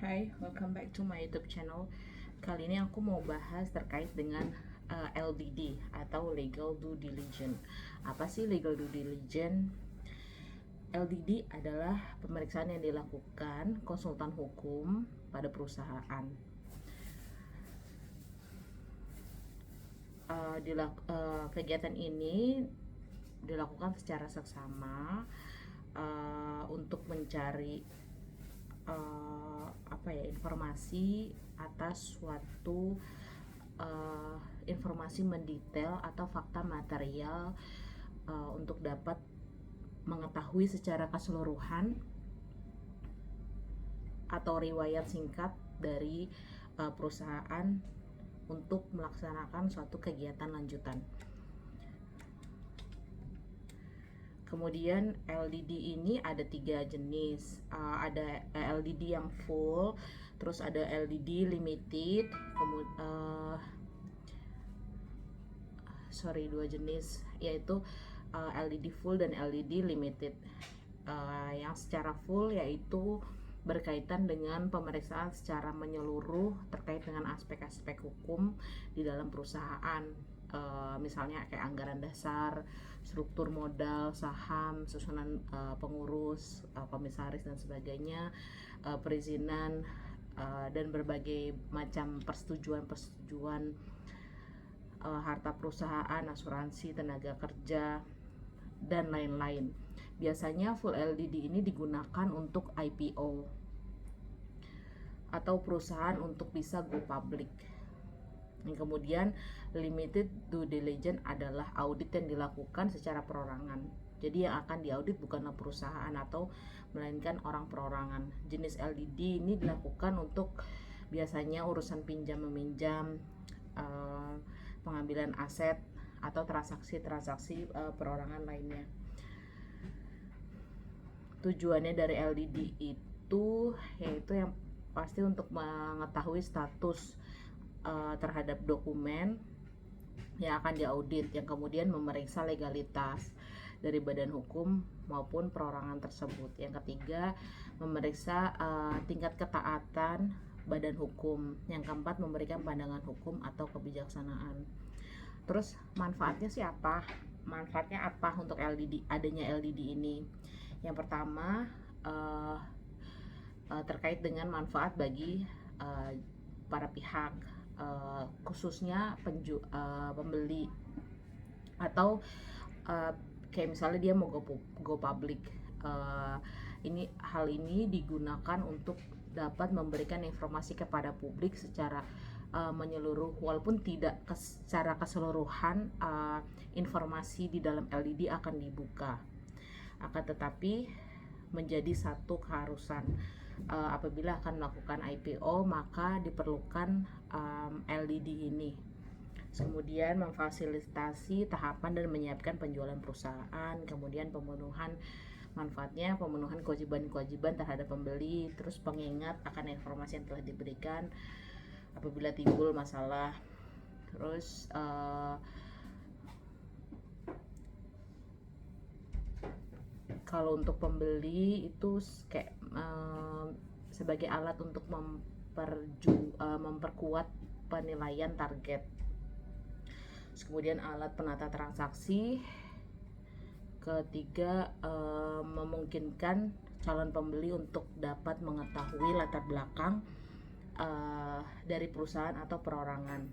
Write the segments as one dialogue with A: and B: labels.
A: Hai, welcome back to my YouTube channel. Kali ini aku mau bahas terkait dengan LDD atau Legal Due Diligence. Apa sih Legal Due Diligence? LDD adalah pemeriksaan yang dilakukan konsultan hukum pada perusahaan. Kegiatan ini dilakukan secara seksama untuk mencari informasi atas suatu informasi mendetail atau fakta material untuk dapat mengetahui secara keseluruhan atau riwayat singkat dari perusahaan untuk melaksanakan suatu kegiatan lanjutan. Kemudian LDD ini ada 3 jenis, ada LDD yang full, terus ada LDD limited, dua jenis, yaitu LDD full dan LDD limited. Yang secara full yaitu berkaitan dengan pemeriksaan secara menyeluruh terkait dengan aspek-aspek hukum di dalam perusahaan. Misalnya kayak anggaran dasar, struktur modal, saham, susunan pengurus, komisaris dan sebagainya, perizinan, dan berbagai macam persetujuan harta perusahaan, asuransi, tenaga kerja, dan lain-lain. Biasanya full LDD ini digunakan untuk IPO atau perusahaan untuk bisa go public. Yang kemudian limited due diligence adalah audit yang dilakukan secara perorangan. Jadi yang akan diaudit bukanlah perusahaan atau melainkan orang perorangan. Jenis LDD ini dilakukan untuk biasanya urusan pinjam meminjam, pengambilan aset atau transaksi perorangan lainnya. Tujuannya dari LDD itu yaitu yang pasti untuk mengetahui status terhadap dokumen yang akan diaudit, yang kemudian memeriksa legalitas dari badan hukum maupun perorangan tersebut. Yang ketiga, memeriksa tingkat ketaatan badan hukum. Yang keempat, memberikan pandangan hukum atau kebijaksanaan. Terus manfaatnya sih apa? Manfaatnya apa untuk LDD, adanya LDD ini? Yang pertama, terkait dengan manfaat bagi para pihak, khususnya pembeli atau kayak misalnya dia mau go public. Hal ini digunakan untuk dapat memberikan informasi kepada publik secara menyeluruh, walaupun tidak secara keseluruhan informasi di dalam LDD akan dibuka, akan tetapi menjadi satu keharusan. Apabila akan melakukan IPO, maka diperlukan LDD ini. Kemudian memfasilitasi tahapan dan menyiapkan penjualan perusahaan, kemudian pemenuhan manfaatnya, pemenuhan kewajiban-kewajiban terhadap pembeli, terus pengingat akan informasi yang telah diberikan apabila timbul masalah. Terus kalau untuk pembeli itu kayak sebagai alat untuk memperkuat penilaian target. Kemudian alat penata transaksi. Ketiga, memungkinkan calon pembeli untuk dapat mengetahui latar belakang dari perusahaan atau perorangan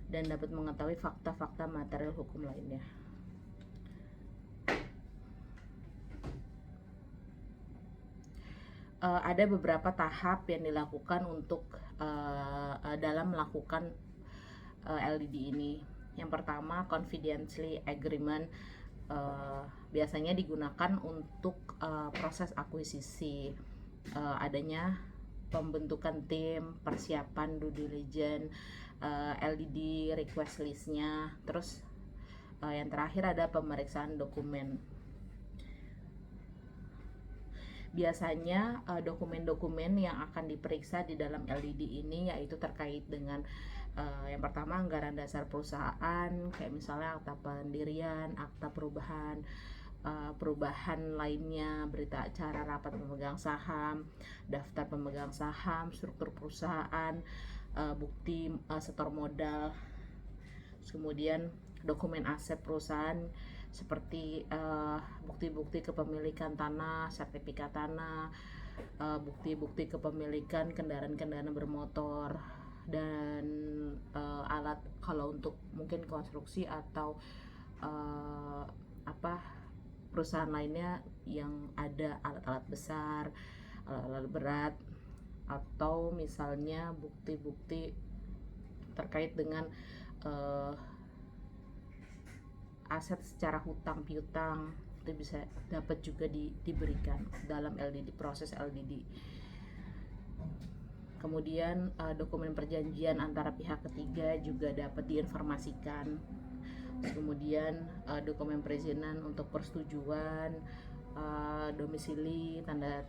A: dan dapat mengetahui fakta-fakta material hukum lainnya. Ada beberapa tahap yang dilakukan untuk dalam melakukan LDD ini. Yang pertama, confidentiality agreement, biasanya digunakan untuk proses akuisisi, adanya pembentukan tim, persiapan due diligence, LDD request listnya. Terus yang terakhir ada pemeriksaan dokumen. Biasanya dokumen-dokumen yang akan diperiksa di dalam LDD ini yaitu terkait dengan yang pertama anggaran dasar perusahaan, kayak misalnya akta pendirian, akta perubahan, perubahan lainnya, berita acara rapat pemegang saham, daftar pemegang saham, struktur perusahaan, bukti setor modal, kemudian dokumen aset perusahaan seperti bukti-bukti kepemilikan tanah, sertifikat tanah, bukti-bukti kepemilikan kendaraan-kendaraan bermotor, dan alat kalau untuk mungkin konstruksi atau perusahaan lainnya yang ada alat-alat besar, alat-alat berat, atau misalnya bukti-bukti terkait dengan aset secara hutang piutang, itu bisa dapat juga diberikan dalam LDD, proses LDD. Kemudian dokumen perjanjian antara pihak ketiga juga dapat diinformasikan. Kemudian dokumen perizinan untuk persetujuan domisili, tanda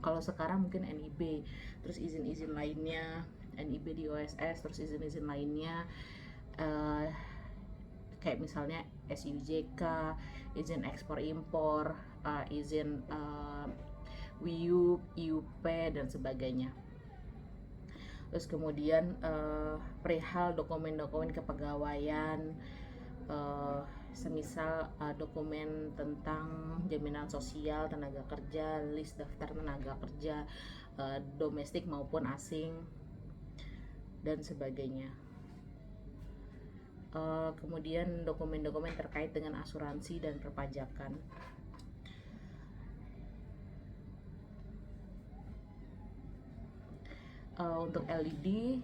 A: kalau sekarang mungkin NIB, terus izin-izin lainnya, NIB di OSS, terus izin-izin lainnya kayak misalnya SUJK, izin ekspor impor, izin WIUP, IUP, dan sebagainya. Terus kemudian perihal dokumen-dokumen kepegawaian, semisal dokumen tentang jaminan sosial tenaga kerja, list daftar tenaga kerja domestik maupun asing, dan sebagainya. Kemudian dokumen-dokumen terkait dengan asuransi dan perpajakan. Untuk LED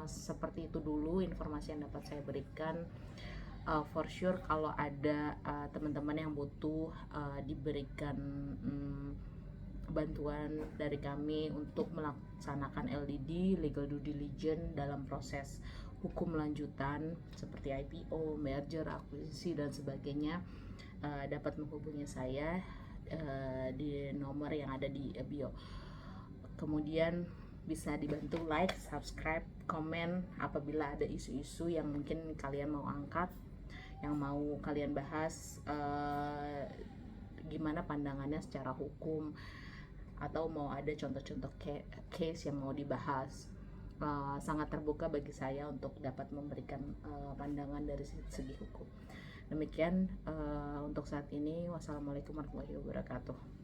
A: seperti itu dulu informasi yang dapat saya berikan. For sure kalau ada teman-teman yang butuh diberikan bantuan dari kami untuk melaksanakan LDD, legal due diligence, dalam proses hukum lanjutan seperti IPO, merger, akuisisi, dan sebagainya, dapat menghubungi saya di nomor yang ada di bio. Kemudian bisa dibantu like, subscribe, komen apabila ada isu-isu yang mungkin kalian mau angkat, yang mau kalian bahas, gimana pandangannya secara hukum, atau mau ada contoh-contoh case yang mau dibahas. Sangat terbuka bagi saya untuk dapat memberikan pandangan dari segi hukum. Demikian untuk saat ini. Wassalamualaikum warahmatullahi wabarakatuh.